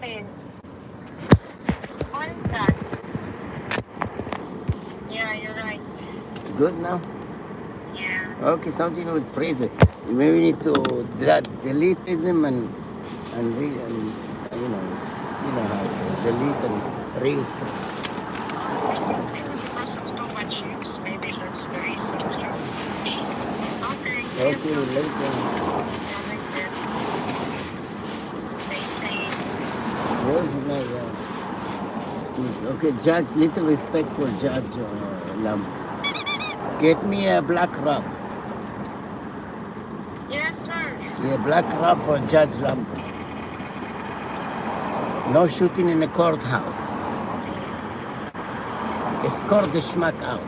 Hey, what is that? Yeah, you're right. It's good now? Yeah. Okay, something with prism. Maybe we need to delete prism and you know how to delete and reinstall. Maybe because of too much use. Maybe that's the reason. Okay, see you Okay, soon. later. Yeah, later. Stay safe. Where's my excuse? Okay, Judge, little respect for Judge Lambo. Get me a black rub. Yes, sir. Yeah, black rub for Judge Lambo. No shooting in the courthouse. Escort the schmuck out.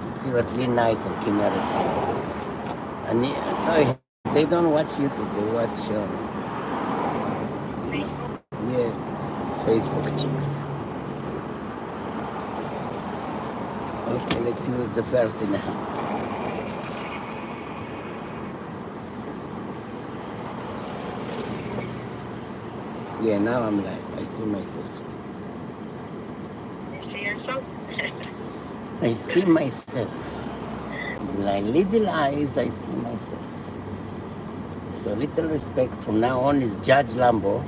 Let's see what Lynn Nice and Kinneret say. And no, they don't watch YouTube, they watch Facebook. yeah, Facebook chicks. Okay, let's see who's the first in the house. Yeah, now I'm live. I see myself. You see yourself? I see myself. My little eyes, I see myself. So little respect. From now on is Judge Lambo.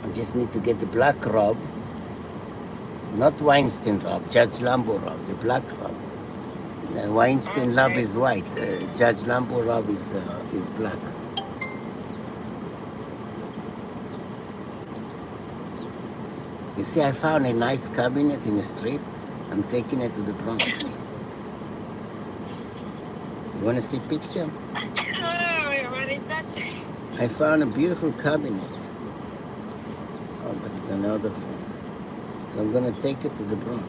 I just need to get the black robe. Not Weinstein robe, Judge Lambo robe, the black robe. The Weinstein robe is white. Judge Lambo robe is black. You see, I found a nice cabinet in the street. I'm taking it to the Bronx. You want to see a picture? Oh, what is that? I found a beautiful cabinet. Oh, but it's another phone. So I'm going to take it to the Bronx.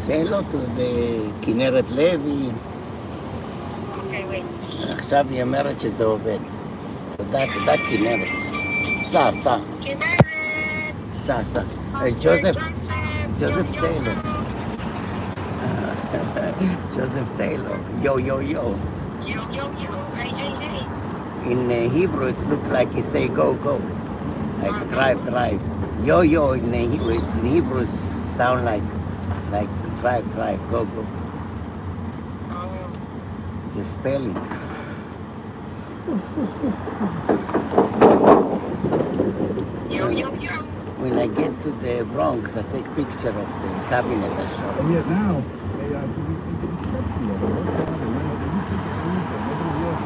Say hello to the כנרת לוי. Okay, wait. עכשיו היא אומרת שזה עובד. תודה, תודה כנרת. סע. כנרת! סע. Joseph Joseph Taylor. Joseph Taylor. Yo. Yo. Hey. In Hebrew, it looks like you say go. Like drive. Yo. In Hebrew, it sound like drive, go. Oh. The spelling. Yo. When I get to the Bronx, I take picture of the cabinet I showed. And yet now,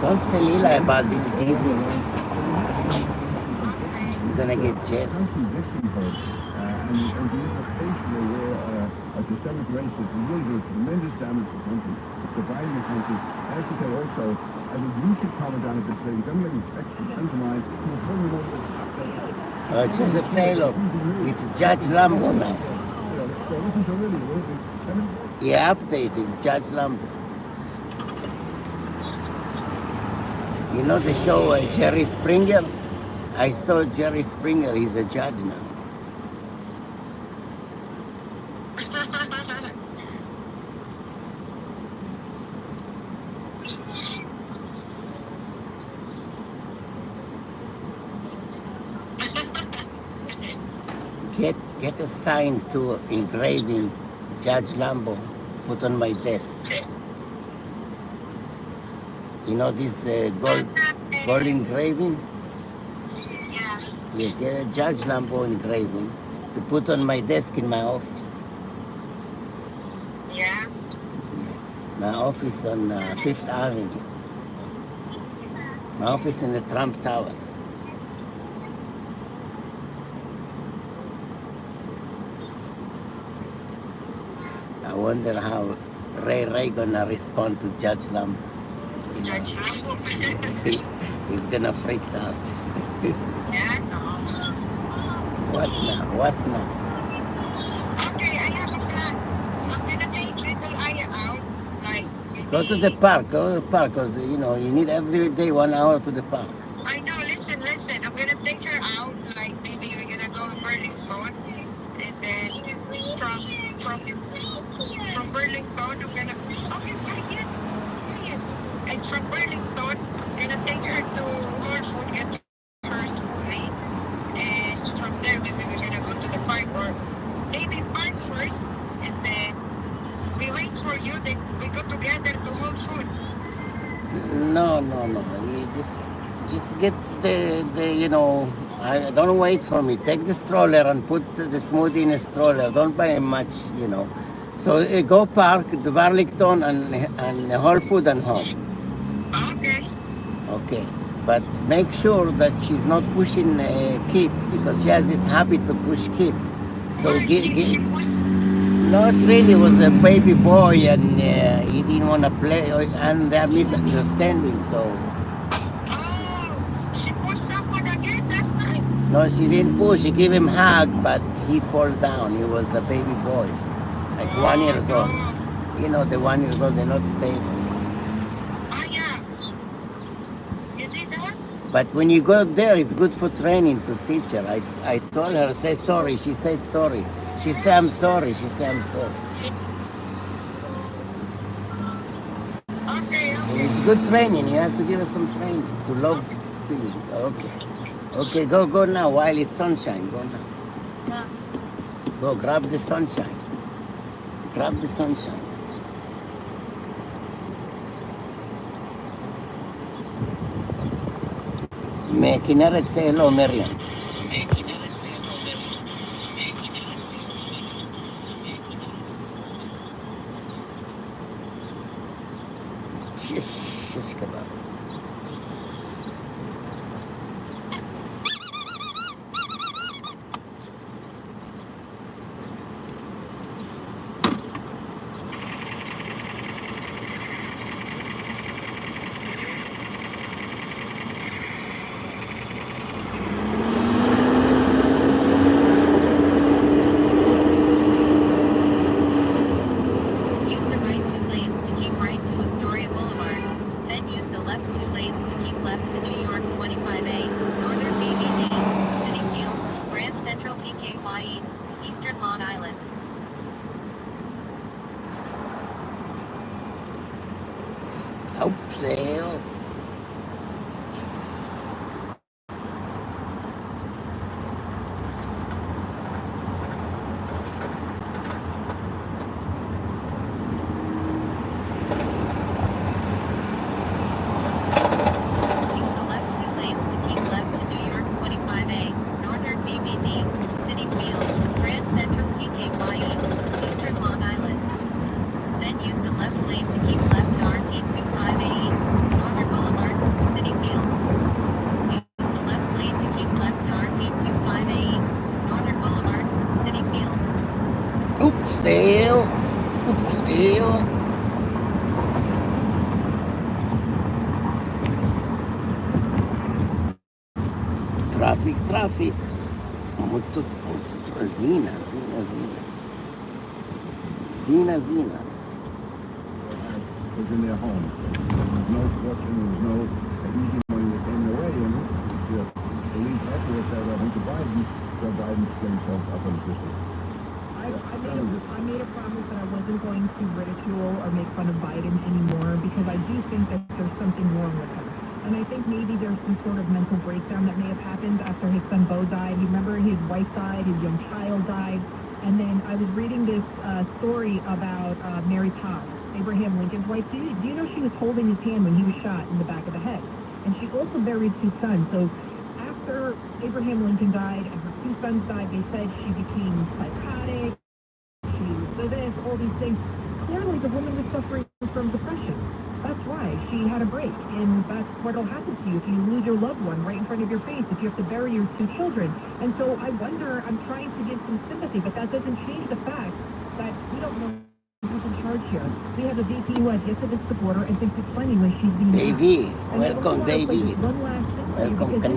Don't tell Eli about this TV. He's gonna get jealous. Of systemic racism will do tremendous damage to the country, dividing the country. I have to say also, I think you should comment on it this thing. I'm going to expect to centralize to a whole other Joseph Taylor, it's Judge Lambo now. Yeah, update, it's Judge Lambo. You know the show Jerry Springer? I saw Jerry Springer, he's a judge now. Get a sign to engraving Judge Lambo, put on my desk. You know this gold engraving? Yeah, get a Judge Lambo engraving to put on my desk in my office. Yeah? My office on 5th Avenue. My office in the Trump Tower. I wonder how Ray gonna respond to Judge Lambo. Judge Lambo? He's gonna freak out. Yeah, no. What now? Okay, I have a plan. I'm gonna take little Aya out. Like, Go to the park, because you need every day 1 hour to the park. I know, listen. from Burlington, I'm gonna, okay, quiet, quiet. And from Burlington, I'm gonna take her to Whole Foods, get her schooling. And from there, maybe we're gonna go to the park or maybe park first. And then we wait for you, then we go together to Whole Foods. No, no, no. You just get the you know. I don't wait for me. Take the stroller and put the smoothie in a stroller. Don't buy much, you know. So go park the Burlington and Whole Food and home. Okay. Okay. But make sure that she's not pushing kids because she has this habit to push kids. So Why she push? not really. It was a baby boy and he didn't want to play and there are misunderstanding. So Oh, she pushed someone again last night. no, she didn't push. She gave him hug, but he fall down. He was a baby boy, like 1 year Oh, old. no. You know, the 1 year old, they're not stable. Ah, yeah. You did that? But when you go there, it's good for training to teach her. I told her, say sorry. She said sorry. She said, I'm sorry. She said, I'm sorry. Okay, okay. It's good training. You have to give her some training to love pigs. Okay. Okay, go now while it's sunshine. Go now. Yeah. Go grab the sunshine. Grab the sunshine. Kineret, say hello, Miriam. Shish kebab. Use the right 2 lanes to keep right to Astoria Boulevard. Then use the left 2 lanes to keep left to New York 25A, Northern BBD, City Field, Grand Central PKY East, Eastern Long Island. Oops, hell. Use the left 2 lanes to keep left to New York 25A, Northern BBD, City Field, Grand Central PKY East, Eastern Long Island. Then use the left lane to keep left to RT 25A East, Northern Boulevard, City Field. Use the left lane to keep left to RT 25A East, Northern Boulevard, City Field. Oops, hell. Oops, hell. Traffic. Zina. Was in their home. There was no fortune, there was no easy money that came their way, and the police afterwards said, Hunter Biden, Joe Biden split himself up on the system. I made a promise that I wasn't going to ridicule or make fun of Biden anymore because I do think that there's something wrong with him. And I think maybe there's some sort of mental breakdown that may have happened after his son Bo died. You remember his wife died, his young child died. And then I was reading this story about Mary Todd, Abraham Lincoln's wife. Do you know she was holding his hand when he was shot in the back of the head? And she also buried 2 sons. So after Abraham Lincoln died and her 2 sons died, they said she became psychotic. She did this, all these things. Clearly, the woman was suffering from depression. That's why she had a break, and that's what'll happen to you if you lose your loved one right in front of your face, if you have to bury your 2 children. And so I wonder, I'm trying to give some sympathy, but that doesn't change the fact that we don't know who's in charge here. We have a VP who has yet to visit the border and thinks it's funny when she's being Davey, And I welcome, wanna play Davey. this one last thing for you, Welcome, because this is a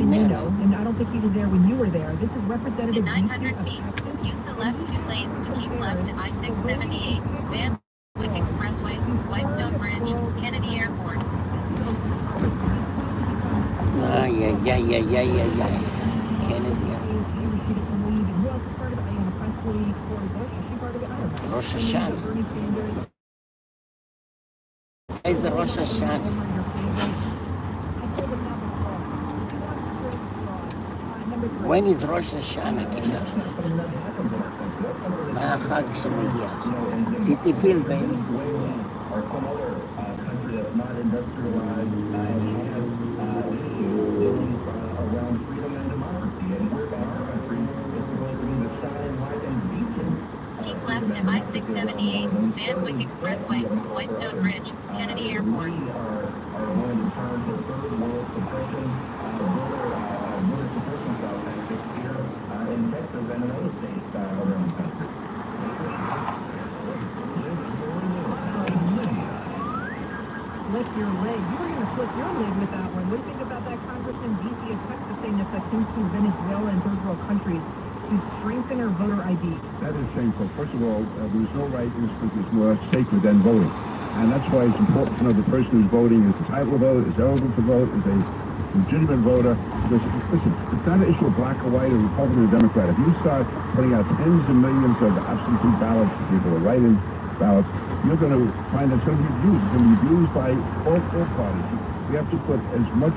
Kineret. and I don't think he was there when you were there. This is In Representative 900 VP feet, of Texas. use the left 2 lanes to keep left to I-678, Van Wyck Expressway, Whitestone Bridge, Kennedy Airport. Yeah. Kennedy. Who else is part of it? Ayanna Pressley, Bush? Is she part of it? I don't know. Rosh And then you got Hashanah. Bernie Sanders. Is the Rosh Hashanah? When is ראש השנה? מה החג שמגיע עכשיו? סיטי פיל, baby. or some other country that's not industrialized and has issues around freedom and democracy. And we're in our country is supposed to be the shining light and beacon. Keep left to I-678, Van Wyck Expressway, Whitestone Bridge, Kennedy Airport. We are one of the terms of third world suppression, border suppression tactics here in Texas and in other states around the country. Lift your leg. You were going to flip your leg with that one. What do you think about that Congressman DC of Texas saying that seems to Venezuela and third world countries to strengthen our voter ID? That is shameful. First of all, there's no right in this country that's more sacred than voting. And that's why it's important to know the person who's voting is entitled to vote, is eligible to vote, is a legitimate voter. Because, listen, it's not an issue of black or white or Republican or Democrat. If you start putting out tens of millions of absentee ballots for people, or write-in ballots, you're going to find that's going to be abused. It's going to be abused by all parties. We have to put as much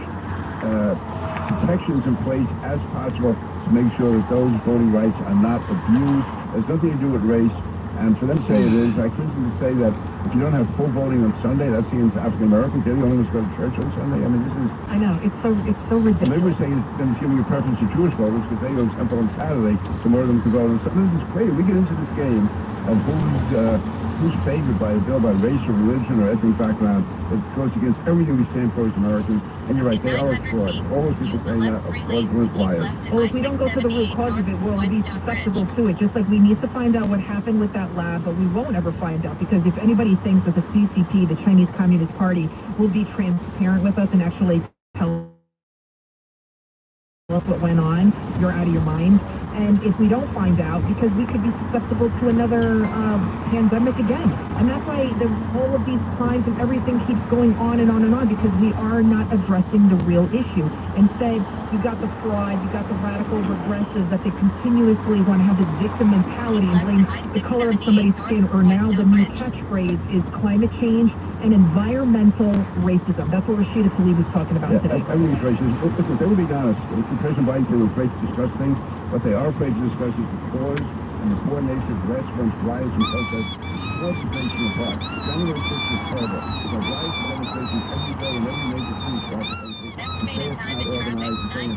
protections in place as possible to make sure that those voting rights are not abused. There's nothing to do with race. And for them to say it is, I couldn't even say that if you don't have full voting on Sunday, that seems African Americans. They're the only ones who go to church on Sunday. I mean, this is... I know. It's so ridiculous. Maybe we're saying it's giving a preference to Jewish voters because they go to temple on Saturday, so more of them can vote on Sunday. This is crazy. We get into this game of who's favored by a bill by race or religion or ethnic background. It goes against everything we stand for as Americans. And you're right, they are a fraud. All those people paying that are fraudulent liars. Well, if we don't go to the root cause of it, we'll be susceptible to it. Just like we need to find out what happened with that lab, but we won't ever find out because if anybody thinks that the CCP, the Chinese Communist Party, will be transparent with us and actually tell us what went on, you're out of your mind. And if we don't find out, because we could be susceptible to another pandemic again. And that's why all of these crimes and everything keeps going on and on and on, because we are not addressing the real issue. Instead, you got the fraud, you got the radical regressives that they continuously want to have this victim mentality and blame the color of somebody's skin, or now the new catchphrase is climate change and environmental racism. That's what Rashida Tlaib was talking about today. I think it's racist. Listen, they will be honest. President Biden said we're afraid to discuss things. What they are afraid to discuss is the cause and the coordination of last month's riots and protests. Sports detention apart. January 6th was terrible. There's riots and demonstrations every day in every major city across the country. Estimated time in traffic, 9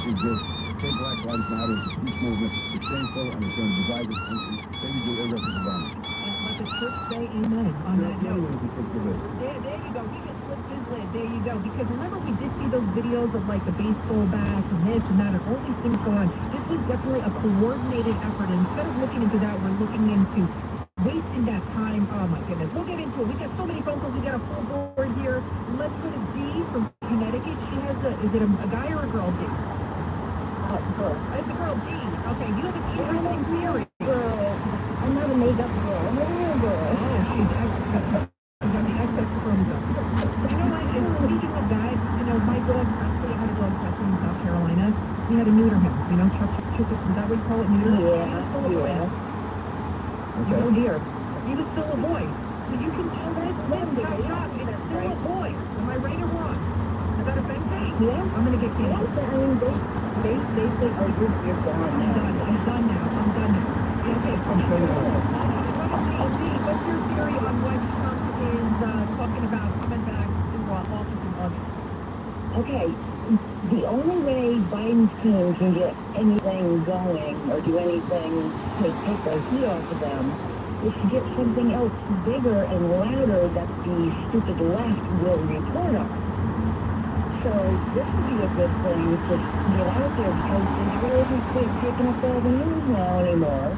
minutes. Say Black Lives Matter is a peace movement. It's shameful and it's going to divide this country. Maybe do irreparable damage. Let the church say amen on that note. There you go. He just flipped his lid. There you go. Because remember, we did see those videos of like the baseball bats and this and that and all these things going on. This was definitely a coordinated effort. And instead of looking into that, we're looking into wasting that time. Oh my goodness. We'll get into it. We got so many phone calls. We got a full board here. Let's go to Dee from Connecticut. She has is it a guy or a girl, Dee? Girl. It's a girl, Dee. Okay, you have an interesting theory. Girl. I'm not a made-up girl. I'm a real girl. Oh, she's on the XX chromosome. You know what? And speaking of that, you know, my dog Presley had a dog Presley in South Carolina. We had to neuter him. You know, is that what you call it, neuter? Yeah. You know, dear. He was still a boy. So you can tell that chop, it's still a boy. Am I right or wrong? Is that offensive? Yeah. I'm going to get canceled. I mean, they say, oh, you're gone I'm now. done now. Okay, what's your theory on what Trump is talking about coming back to office in August? Okay, the only way Biden's team can get anything going or do anything to take the heat off of them is to get something else bigger and louder that the stupid left will report on. So this would be a good thing to get out there because Israel isn't taking up all the news now anymore.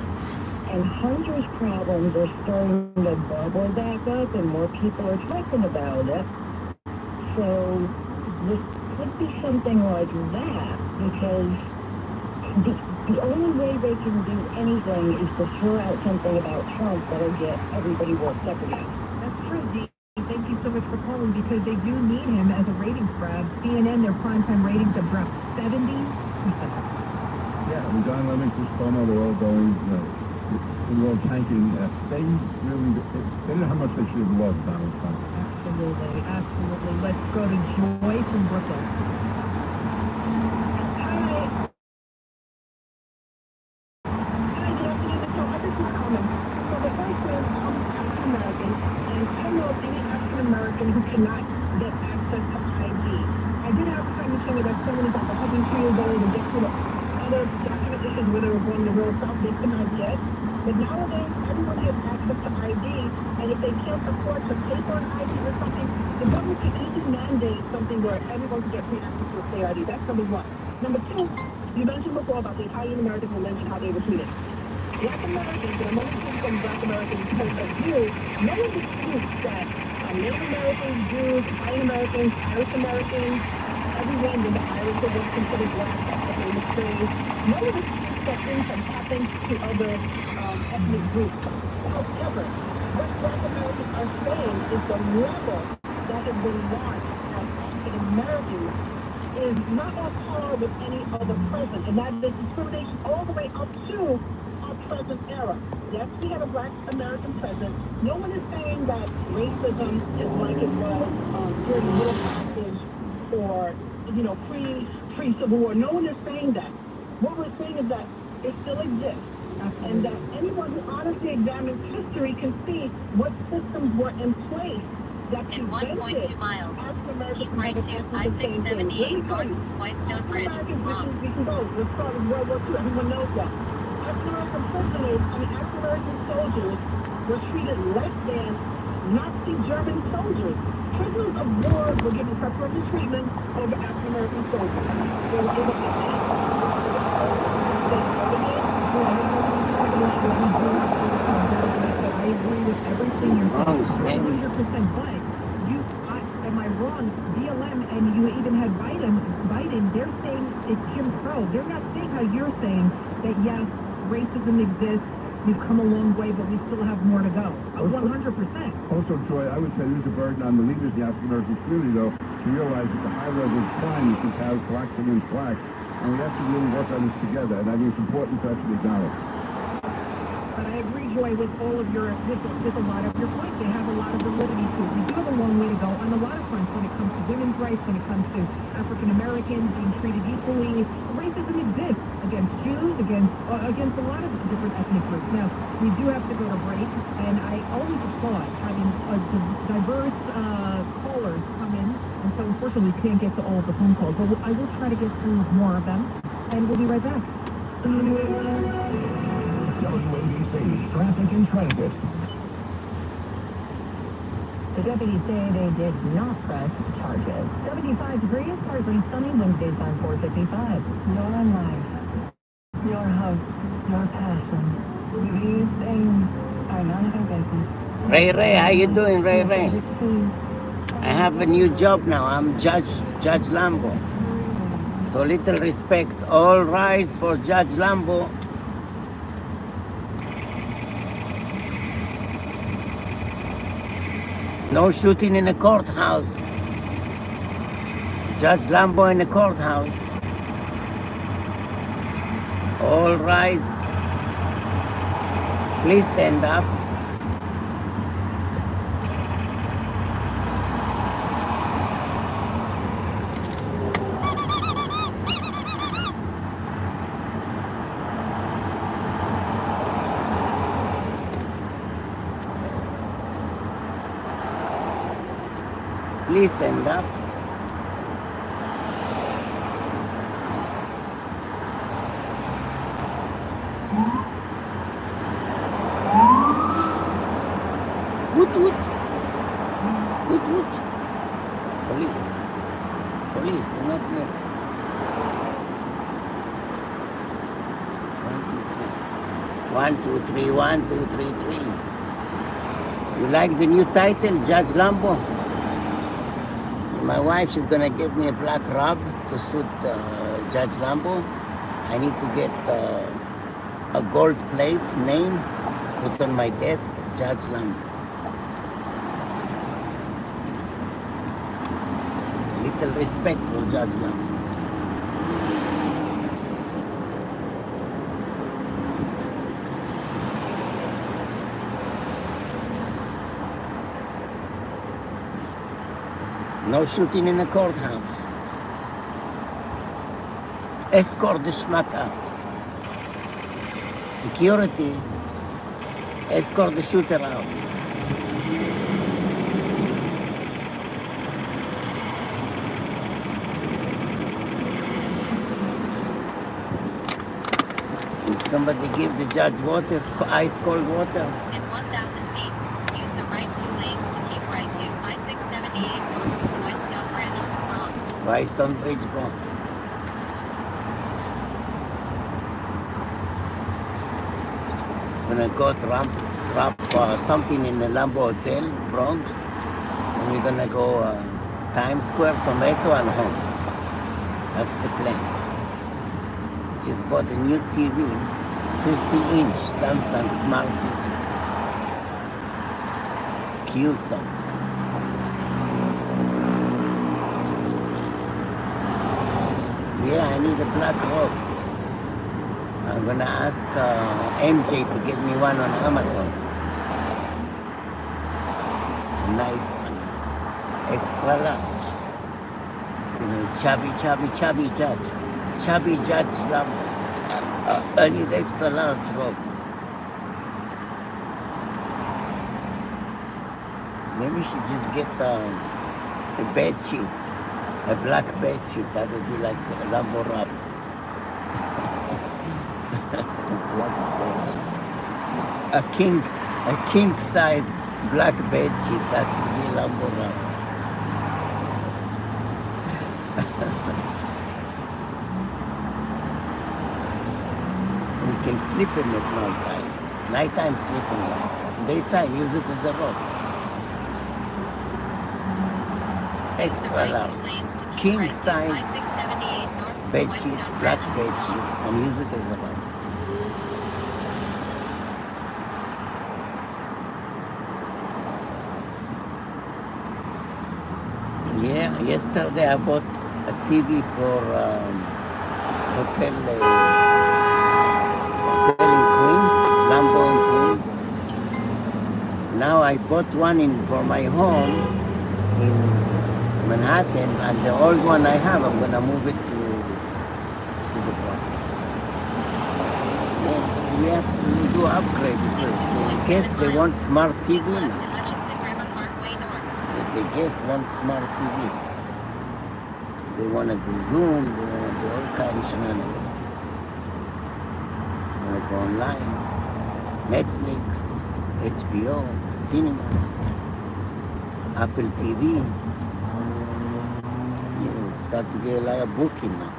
And Hunter's problems are starting to bubble back up and more people are talking about it. So this could be something like that because the only way they can do anything is to throw out something about Trump that'll get everybody worked up again. That's true, Dee. Thank you so much for calling because they do need him as a ratings grab. CNN, their primetime ratings have dropped 70%. Yeah, I mean, John Lemon, Chris Cuomo, they're all going, in the world tanking, they know how much they should have loved Donald Trump. Absolutely, absolutely. Let's go to Joy from Brooklyn. Hi. Hi, good afternoon. So I just want to comment. So the first is, I'm African American, and I don't know of any African American who cannot get access to ID. I did have a conversation that someone is like 102 years old and gets to the other document issues where they were going to the road south, they cannot get. But nowadays, everyone has access to ID, and if they can't afford to pay for an ID or something, the government can easily mandate something where everyone can get free access to a state ID. That's number one. Number two, you mentioned before about the Italian Americans were lynched and how they were treated. Black Americans, and I'm only speaking from Black Americans' point of view, no one disputes that Native Americans, Jews, Italian Americans, Irish Americans, everyone in the Irish was considered black after they were slaves. No one disputes that things have happened to other ethnic groups. However, what Black Americans are saying is the level that has been launched as African Americans is not on par with any other president, and that is discrimination all the way up to our present era. Yes, we have a Black American president. No one is saying that racism is like it was during the Middle Passage or, pre-Civil War. No one is saying that. What we're saying is that it still exists. And that anyone who honestly examines history can see what systems were in place that In 1.2 miles, keep right to I-678 North, Whitestone Bridge, Bronx. We can go. Let's start with World War II. Everyone knows that. African-American prisoners, African-American soldiers were treated less than Nazi German soldiers. Prisoners of war were given preferential treatment over African-American soldiers. They were able to I agree with everything you're saying. 100%. But am I wrong? BLM and you even had Biden. They're saying it's Jim Crow. They're not saying how you're saying that yes, racism exists. We've come a long way, but we still have more to go. 100%. Also, Joy, I would say there's a burden on the leaders in the African American community, though, to realize that the high level of crime is because blacks against blacks, and we have to really work on this together, and I think it's important for us to acknowledge. But I agree, Joy, with all of your, with a lot of your points. They have a lot of validity to it. We do have a long way to go on a lot of fronts when it comes to women's rights, when it comes to African Americans being treated equally. Racism exists against Jews, against a lot of different ethnic groups. Now, we do have to go to break, and I always applaud having diverse callers come in, and so unfortunately we can't get to all of the phone calls, but I will try to get through more of them, and we'll be right back. WABC, traffic and transit. The deputies say they did not press charges. 75 degrees, partly sunny, winds based on 455. Your life, your hope, your passion. These things are none of our business. Ray, how you doing, Ray? I have a new job now. I'm Judge Lambo. So little respect. All rise for Judge Lambo. No shooting in the courthouse. Judge Lambo in the courthouse. All rise. Please stand up. Please stand up. Woot woot. Woot woot. Police, do not move. 1, 2, 3. 1, 2, 3. 1, 2, 3, 1, 2, 3, 3. You like the new title, Judge Lambo? My wife, she's gonna get me a black robe to suit Judge Lambo. I need to get a gold plate name put on my desk, Judge Lambo. A little respect for Judge Lambo. No shooting in the courthouse. Escort the schmuck out. Security, escort the shooter out. Will somebody give the judge water, ice cold water? In 1,000 feet, use the right 2 lanes to keep right to I-678 Whitestone Bridge, Bronx. Whitestone Bridge, Bronx. Gonna go drop something in the Lambo Hotel, Bronx, and we're gonna go Times Square, Tomato, and home. That's the plan. Just bought a new TV, 50-inch Samsung Smart TV. Q something. Yeah, I need a black robe. I'm gonna ask MJ to get me one on Amazon. A nice one, extra large. You know, chubby judge. Chubby judge Lambo. I need extra large robe. Maybe we should just get a bed sheet, a black bed sheet. That would be like a Lambo wrap. A king size black bed sheet. That's the Lambo wrap. We can sleep in it nighttime. Nighttime sleep in it. Daytime use it as a robe. Extra large, king size bed sheet, black bed sheet, and use it as a robe. Yeah, yesterday I bought a TV for hotel in Queens, Lambo in Queens. Now I bought one for my home in Manhattan, and the old one I have, I'm gonna move it to the Bronx. Yeah, we have to do upgrade because in case they want smart TV now. They just want smart TV. They want to do Zoom, they want to do all kinds of shenanigans. They want to go online, Netflix, HBO, cinemas, Apple TV. Start to get a lot of booking now.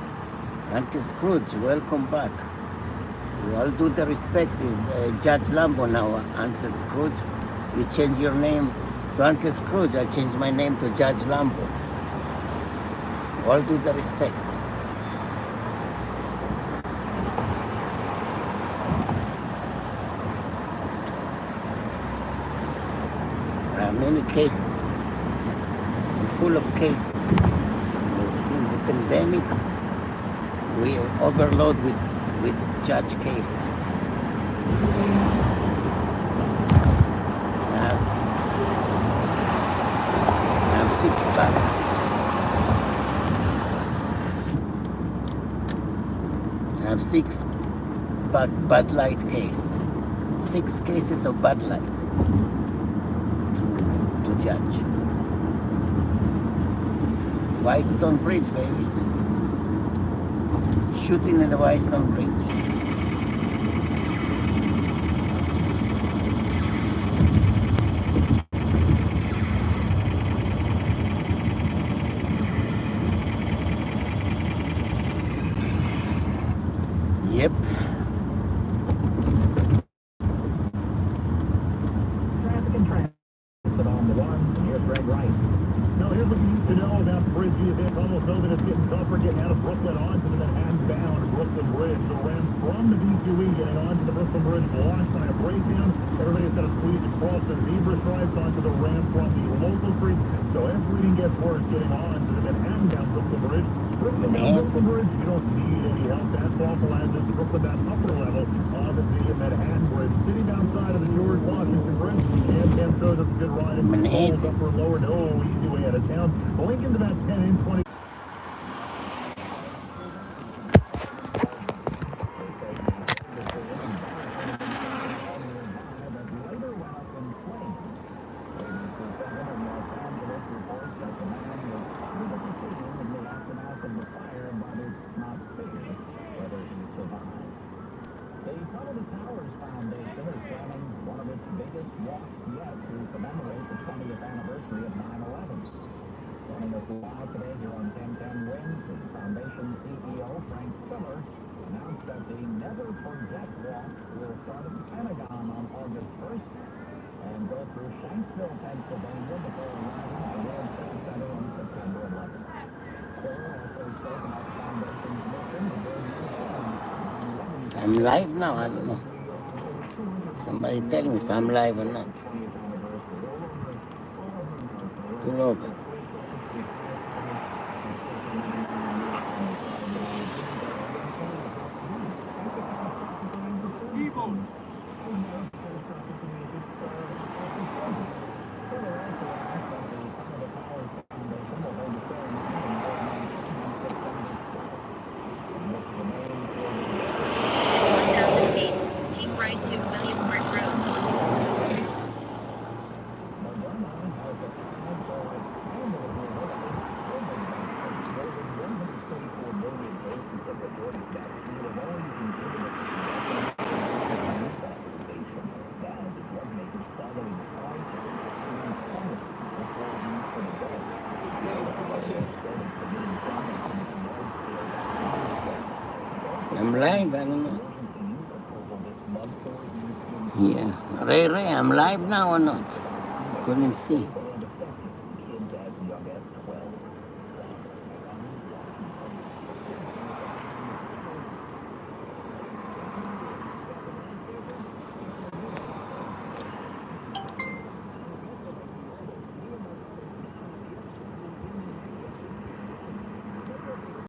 Uncle Scrooge, welcome back. We all do the respect. Is Judge Lambo now, Uncle Scrooge. You change your name to Uncle Scrooge. I changed my name to Judge Lambo. All do the respect. Many cases. We're full of cases. Since the pandemic, we overload with judge cases. I have 6 back. I have 6 back Bud Light case. 6 cases of Bud Light to judge. Whitestone Bridge, baby. Shooting at the Whitestone Bridge. Yep. Traffic and traffic. But on the one, here's Greg Wright. No, here's what you need to know about the bridge. It's almost over. It's getting tougher getting out of Brooklyn onto the Manhattan bound Brooklyn Bridge. So ran from the D2E getting onto the Brooklyn Bridge, blocked by a breakdown. Everybody's got to squeeze across the zebra stripes onto the ramp from the local street. So everything gets worse getting on to the Manhattan bound Brooklyn Bridge. Brooklyn bound Brooklyn Bridge, you don't need any help. That's awful as is the Brooklyn bound upper level of the Manhattan Bridge. Sitting outside of the George Washington Bridge, and shows us a good ride. Manhattan. Upper and lower, no easy way out of of town. Lincoln's about 10 and 20. I'm live now, I don't know. Somebody tell me if I'm live or not. Pull over. Keep right to Williamsburg Road. I'm live, I don't know. Yeah. Ray, I'm live now or not? Couldn't see.